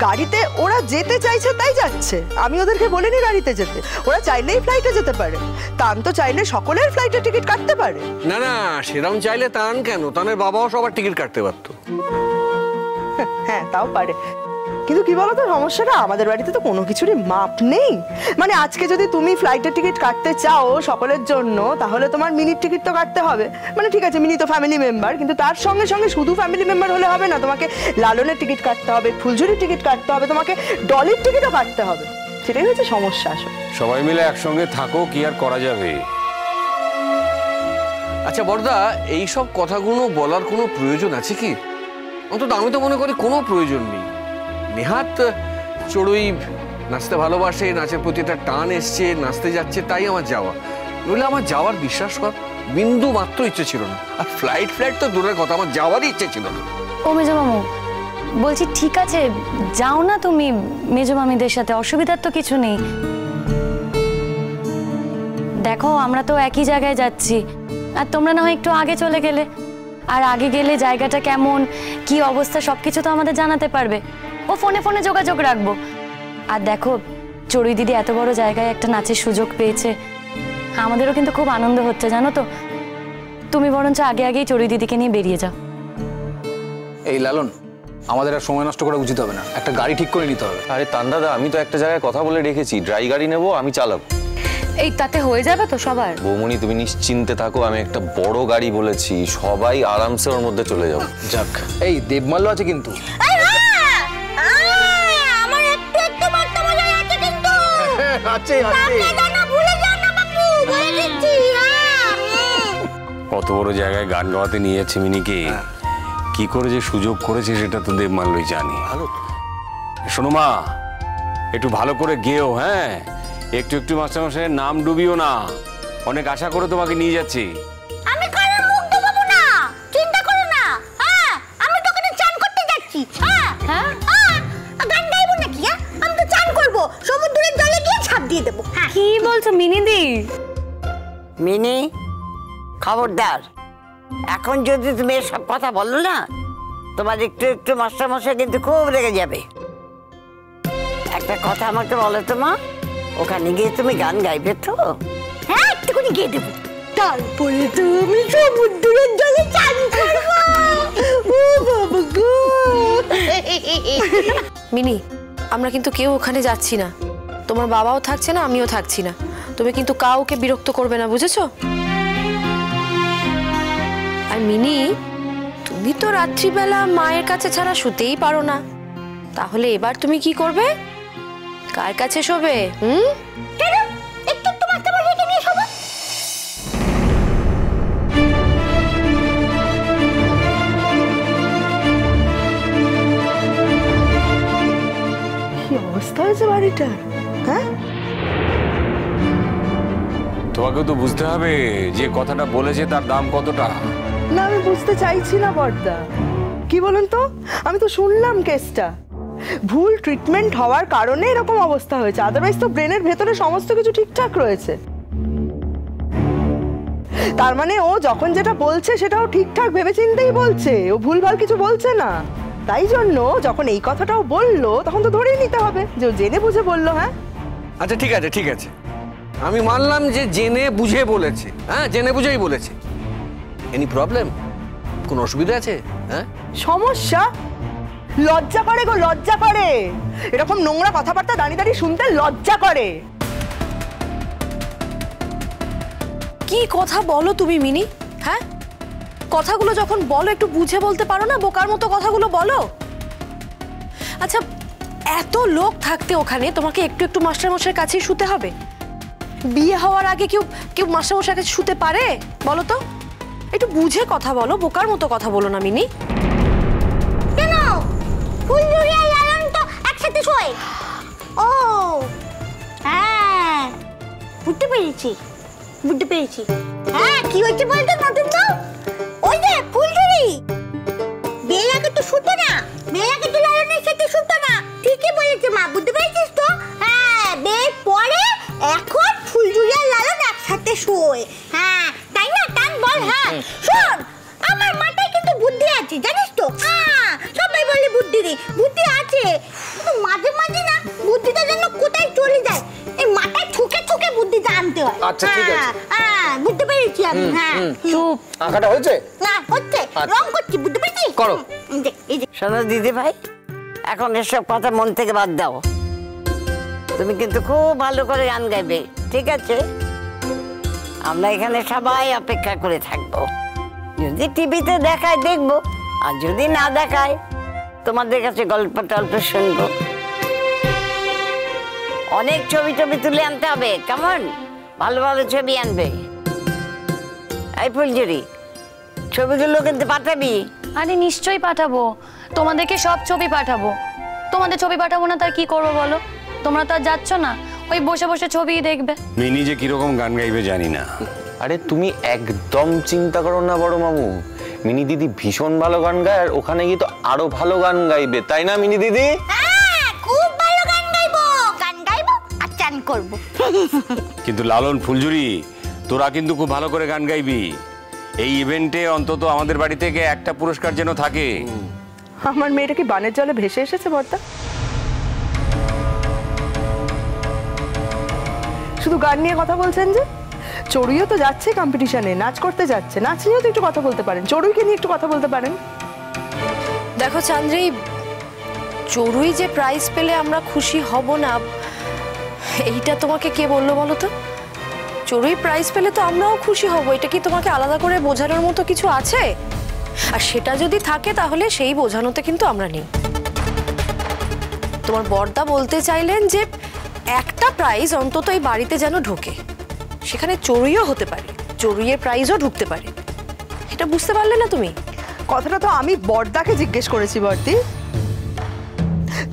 গাড়িতে ওরা যেতে চাইছে তাই যাচ্ছে, আমি ওদেরকে বলিনি গাড়িতে যেতে। ওরা চাইলেই ফ্লাইটে যেতে পারে, তান তো চাইলে সকলের ফ্লাইটের টিকিট কাটতে পারে। না না, সেরকম চাইলে তান কেন, তানের বাবাও সবার টিকিট কাটতে পারতো। হ্যাঁ তাও পারে, কিন্তু কি বলতো সমস্যাটা, আমাদের বাড়িতে তো কোনো কিছুরই মাপ নেই। মানে আজকে যদি তুমি ফ্লাইটের টিকিট কাটতে চাও সকলের জন্য, তাহলে তোমার মিনির টিকিট তো কাটতে হবে। মানে ঠিক আছে, মিনি তো ফ্যামিলি মেম্বার, কিন্তু তার সঙ্গে সঙ্গে শুধু ফ্যামিলি মেম্বার হলে হবে না, তোমাকে লালনের টিকিট কাটতে হবে, ফুলঝুরির টিকিট কাটতে হবে, তোমাকে ডলির টিকিটও কাটতে হবে। সেটাই হচ্ছে সমস্যা আসলে। সবাই মিলে একসঙ্গে থাকো, কি আর করা যাবে। আচ্ছা বড়দা, এইসব কথাগুলো বলার কোনো প্রয়োজন আছে কি? অন্তত আমি তো মনে করি কোনো প্রয়োজন নেই। নেহাত চড়ুই নাচতে ভালোবাসে, নাচের প্রতি একটা টান এসছে, নাচতে যাচ্ছে, তাই আমার যাওয়া। নইলে আমার যাওয়ার বিশ্বাস কর বিন্দু মাত্র ইচ্ছে ছিল না। আর ফ্লাইট তো দূরের কথা, আমার যাওয়ারই ইচ্ছে ছিল না। ও মেজো মামু, বলছি ঠিক আছে যাও না তুমি মেজো মামিদের সাথে, অসুবিধার তো কিছু নেই। দেখো আমরা তো একই জায়গায় যাচ্ছি, আর তোমরা না হয় একটু আগে চলে গেলে, আর আগে গেলে জায়গাটা কেমন কি অবস্থা সবকিছু তো আমাদের জানাতে পারবে। ও ফোনে ফোনে যোগাযোগ রাখবো। আর দেখো চড়ুই দিদি এত বড় জায়গায় একটা নাচের সুযোগ পেয়েছে, আমাদেরও কিন্তু খুব আনন্দ হচ্ছে জানো তো। তুমি বরঞ্চ আগে আগেই চড়ুই দিদিকে নিয়ে বেরিয়ে যাও। এই লালন, আমাদের আর সময় নষ্ট করা উচিত হবে না, একটা গাড়ি ঠিক করে নিতে হবে। আরে তান দাদা, আমি তো একটা জায়গায় কথা বলে রেখেছি, ড্রাই গাড়ি নেবো, আমি চালাবো। এই তাতে হয়ে যাবে তো সবার? বৌমনি তুমি নিশ্চিন্তে থাকো, আমি একটা বড় গাড়ি বলেছি, সবাই আরামসে ওর মধ্যে চলে যাবো। যাক, এই দেবমাল্য আছে কিন্তু। আমার একটু একটু মারতে মজা আছে কিন্তু। আছে আছে। না ভুলে যাও না বাপু, বলে দিচ্ছি। কত বড় জায়গায় গান গাওয়াতে নিয়ে যাচ্ছে মিনিকে, কি করে যে সুযোগ করেছে সেটা তো দেবমাল্যই জানি। ভালো শোনো মা, একটু ভালো করে গেও, হ্যাঁ একটু একটু মাস্টারমশাইয়ের নাম ডুবিও না, অনেক আশা করে তোমাকে নিয়ে যাচ্ছি। আমি কারোর মুখ দেবো না, চিন্তা করো না। হ্যাঁ আমি তো ওখানে চান করতে যাচ্ছি। হ্যাঁ হ্যাঁ গান গাইবো নাকি? আমি তো চান করবো, সমুদ্রের জলে গিয়ে ঝাঁপ দিয়ে দেবো। কি বলছো মিনিদি? মিনি খবরদার, এখন যদি তুমি এসব কথা বলো না, তোমার একটু একটু মাস্টারমশাই কিন্তু খুব রেগে যাবে। একটা কথা আমাকে বলো তো মা, ওখানে গিয়ে তুমি গান গাইবে তো? হ্যাঁ একটুখানি গিয়ে দেবো, তারপরে তুমি সমুদ্রের জলে চান করবো। ও বাবা গো। মিনি, আমরা কিন্তু কেউ ওখানে যাচ্ছি না, তোমার বাবাও থাকছে না, আমিও থাকছি না। তুমি কিন্তু কাউকে বিরক্ত করবে না, বুঝেছো? আর মিনি, তুমি তো রাত্রিবেলা মায়ের কাছে ছাড়া শুতেই পারো না, তাহলে এবার তুমি কি করবে? কার কাছে শোবে? কেন একটু একটু মারতে রেখে নিয়ে শোবো। কি অবস্থা হয়েছে বাড়িটার, হ্যাঁ? তোমাকে তো বুঝতে হবে যে কথাটা বলেছে তার দাম কতটা। না আমি বুঝতে চাইছি না বড়দা, কি বলুন তো, আমি তো শুনলাম কেসটা ভুল ট্রিটমেন্ট হওয়ার কারণে এরকম অবস্থা হয়েছে, আদারওয়াইজ তো ব্রেনের ভেতরে সমস্ত কিছু ঠিকঠাক রয়েছে। তার মানে ও যখন যেটা বলছে সেটাও ঠিকঠাক ভেবেচিন্তেই বলছে, ও ভুলভাল কিছু বলছে না। তাই জন্য যখন এই কথাটাও বললো তখন তো ধরেই নিতে হবে যে ও জেনে বুঝে বললো। হ্যাঁ আচ্ছা ঠিক আছে ঠিক আছে, আমি মানলাম যে জেনে বুঝে বলেছে, হ্যাঁ জেনে বুঝেই বলেছে। Any problem? কোনো অসুবিধা আছে? হ্যাঁ সমস্যা? লজ্জা করে গো, লজ্জা করে, এরকম নোংরা কথাবার্তা দাঁড়িয়ে দাঁড়িয়ে শুনতে লজ্জা করে। কি কথা বলো তুমি মিনি? হ্যাঁ কথাগুলো যখন বলো একটু বুঝে বলতে পারো না? বোকার মতো কথাগুলো বলো। আচ্ছা এত লোক থাকতে ওখানে তোমাকে একটু একটু মাস্টারমশাইয়ের কাছেই শুতে হবে? বিয়ে হওয়ার আগে কেউ কেউ মাস্টারমশাইয়ের কাছে শুতে পারে বলো তো? একটু বুঝে কথা বলো, বোকার মতো কথা বলো না মিনি। কেন ফুলঝুরি আর লালন তো একসাথে শোয়। ও হ্যাঁ বুঝতে পেরেছি বুঝতে পেরেছি। হ্যাঁ কি হচ্ছে বলতো নতুন তো, ওই যে ফুলঝুরি বিয়ের আগে তো শুতো না, বিয়ের আগে তো লালনের সাথে শুতো না। ঠিকই বলেছে মা, বুঝতে পেরেছিস তো? হ্যাঁ বিয়ের পরে এখন ফুলঝুরি আর লালন একসাথে শোয়। হ্যাঁ তাই না? টান বল। হ্যাঁ শোন, আমার মাথায় কিন্তু বুদ্ধি আছে জানিস তো। হ্যাঁ সবাই বলে বুদ্ধি নেই, বুদ্ধি আছে, আচ্ছা ঠিক আছে হ্যাঁ বুঝতে পেরেছি আমি। হ্যাঁ চুপ। আঁকাটা হয়েছে? না হচ্ছে, রং করছি, বুঝতে পেরেছি। করো। এই যে শোনো দিদি ভাই, এখন এসব কথা মন থেকে বাদ দাও। তুমি কিন্তু খুব ভালো করে গান গাইবে, ঠিক আছে? আমরা এখানে সবাই অপেক্ষা করে থাকবো। যদি টিভিতে দেখায় দেখবো, আর যদি না দেখায় তোমাদের কাছে গল্প টল্প শুনবো। অনেক ছবি টবি তুলে আনতে হবে, কেমন? ভালো ভালো ছবি আনবে। এই ফুলঝুরি, ছবিগুলো কিন্তু পাঠাবি। আরে নিশ্চয়ই পাঠাবো, তোমাদেরকে সব ছবি পাঠাবো। তোমাদের ছবি পাঠাবো না তার কি করবো বলো? তোমরা তো আর যাচ্ছ না, ওই বসে বসে ছবিই দেখবে। মিনি যে কিরকম গান গাইবে জানি না। আরে তুমি একদম চিন্তা করো না বড় মামু, মিনি দিদি ভীষণ ভালো গান গায়, আর ওখানে গিয়ে তো আরো ভালো গান গাইবে, তাই না মিনি দিদি? হ্যাঁ খুব ভালো গান গাইবো আর চান করবো। কিন্তু লালন, ফুলঝুরি, তোরা কিন্তু খুব ভালো করে গান গাইবি। এই ইভেন্টে অন্তত আমাদের বাড়ি থেকে একটা পুরস্কার যেন থাকে। আমার মেয়েটা কি বানের জলে ভেসে এসেছে বর্দা? শুধু গান নিয়ে কথা বলছেন যে? চড়ুইও তো যাচ্ছে কম্পিটিশনে, নাচ করতে যাচ্ছে, নাচ নিয়েও তো একটু কথা বলতে পারেন, চড়ুইকে নিয়ে একটু কথা বলতে পারেন। দেখো চান্দ্রি, চড়ুই যে প্রাইজ পেলে আমরা খুশি হব না, এইটা তোমাকে কে বললো বলো তো? চড়ুই প্রাইজ পেলে তো আমরাও খুশি হব, এটা কি তোমাকে আলাদা করে বোঝানোর মতো কিছু আছে? আর সেটা যদি থাকে তাহলে সেই বোঝানোতে কিন্তু আমরা নেই। তোমার বড়দা বলতে চাইলেন যে একটা প্রাইজ অন্তত এই বাড়িতে যেন ঢোকে, সেখানে চড়ুইও হতে পারে, চড়ুইয়ের প্রাইজও ঢুকতে পারে। এটা বুঝতে পারলে না তুমি? কথাটা তো আমি বড়দাকে জিজ্ঞেস করেছি বর্দি।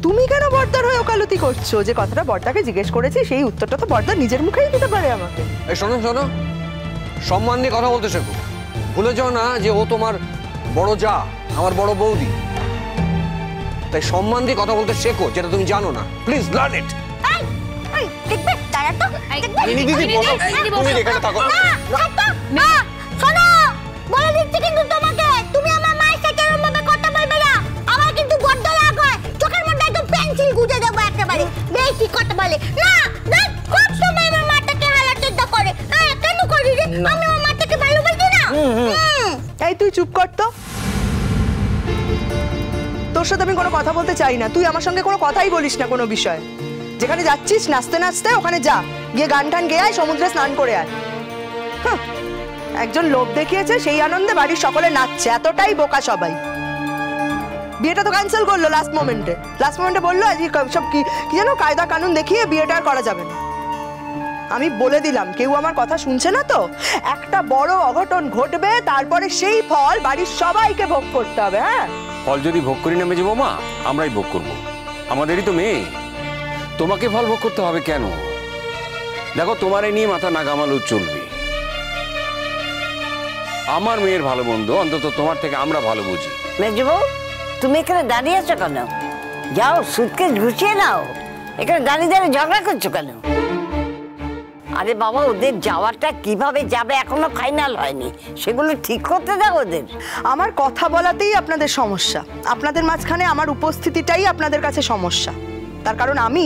তুমি কেন বড়দার হয়ে ওকালতি করছো? যে কথাটা বড়দাকে জিজ্ঞেস করেছি সেই উত্তরটা তো বড়দা নিজের মুখেই দিতে পারে আমাকে। এই শোনো শোনো, সম্মান দিয়ে কথা বলতে শেখো। ভুলে যাও না যে ও তোমার বড় যা, আমার বড় বৌদি। তাই সম্মান দিয়ে কথা বলতে শেখো, যেটা তুমি জানো না। Please learn it. দেখবে তারা তো মিনি দিদি বলো, তুমি এখানে থাকো। না শোনো, বলে দিচ্ছি কিন্তু তোমাকে, তুমি আমার মায়ের সাথে এরকম ভাবে কথা বলবে না। আমার কিন্তু বড্ড রাগ হয়, চোখের মধ্যে একদম পেন্সিল গুঁজে দেবো একেবারে। বেশি কথা বলে না, দেখ খুব সময় আমার মাটাকে হালাচিন্তা করে। হ্যাঁ কেন করি রে? আমি আমার মাটাকে ভালোবাসি না। এই তুই চুপ কর তো, তোর সাথে আমি কোনো কথা বলতে চাই না। তুই আমার সঙ্গে কোনো কথাই বলিস না কোনো বিষয়। যেখানে যাচ্ছিস নাচতে নাচতে ওখানে যা, গিয়ে গান টান গেয়ে আয়, সমুদ্রে স্নান করে আয়। একজন লোভ দেখিয়েছে, সেই আনন্দে বাড়ির সকলে নাচছে, এতটাই বোকা সবাই। বিয়েটা তো ক্যান্সেল করলো লাস্ট মোমেন্টে বললো আজকে সব কি যেন কায়দা কানুন দেখিয়ে বিয়েটা আর করা যাবে না। আমি বলে দিলাম, কেউ আমার কথা শুনছে না তো। একটা বড় অঘটন ঘটবে, তারপরে সেই ফল বাড়ির সবাইকে ভোগ করতে হবে। হ্যাঁ, ফল যদি ভোগ করি না মেজে বৌমা, আমরাই ভোগ করবো, আমাদেরই তো মেয়ে। তোমাকে ফল ভোগ করতে হবে কেন? দেখো, তোমার এই নিয়ে মাথা না ঘামালেও চলবে। আমার মেয়ের ভালো মন্দ অন্তত তোমার থেকে আমরা ভালো বুঝি। মেজবু, তুমি এখানে দাঁড়িয়ে আছো কেন? যাও সুটকেস গুছিয়ে নাও। এখানে দাঁড়িয়ে দাঁড়িয়ে ঝগড়া করছো কেন? আরে বাবা, ওদের যাওয়াটা কিভাবে যাবে এখনো ফাইনাল হয়নি, সেগুলো ঠিক করতে দাও ওদের। আমার কথা বলাতেই আপনাদের সমস্যা, আপনাদের মাঝখানে আমার উপস্থিতিটাই আপনাদের কাছে সমস্যা। তার কারণ আমি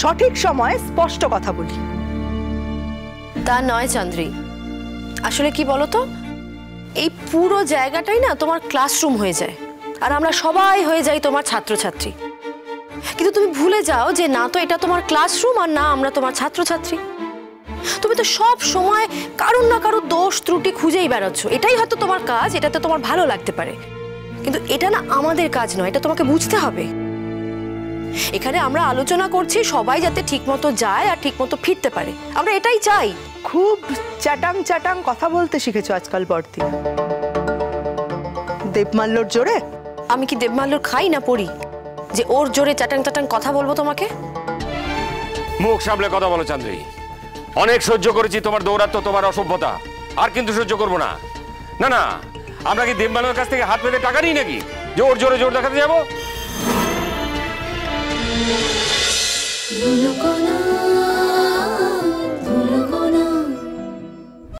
সঠিক সময়ে স্পষ্ট কথা বলি। তা নয় চান্দ্রি, আসলে কি বলতো, এই পুরো জায়গাটাই না তোমার ক্লাসরুম হয়ে যায়, আর আমরা সবাই হয়ে যাই তোমার ছাত্রছাত্রী। কিন্তু তুমি ভুলে যাও যে না তো এটা তোমার ক্লাসরুম, আর না আমরা তোমার ছাত্রছাত্রী। তুমি তো সব সময় কারুর না কারুর দোষ ত্রুটি খুঁজেই বেড়াচ্ছ। এটাই হয়তো তোমার কাজ, এটাতে তোমার ভালো লাগতে পারে, কিন্তু এটা না আমাদের কাজ নয়, এটা তোমাকে বুঝতে হবে। এখানে আমরা আলোচনা করছি সবাই যাতে ঠিকমতো যায় আর ঠিকমতো ফিরতে পারে, আমরা এটাই চাই। খুব চ্যাটাং চ্যাটাং কথা বলতে শিখেছো আজকাল বর্তি। দেবমাল্যর জোরে? আমি কি দেবমাল্যর খাই না পড়ি যে ওর জোরে চ্যাটাং চ্যাটাং কথা বলবো তোমাকে? মুখ সামলে কথা বলো চান্দ্রী। অনেক সহ্য করেছি তোমার দৌরাত্ম্য, তোমার অসভ্যতা, আর কিন্তু সহ্য করবো না। না না, আমরা কি দেবমাল্যর কাছ থেকে হাত পেতে টাকা নিই নাকি যে ওর জোরে জোর দেখাতে যাবো?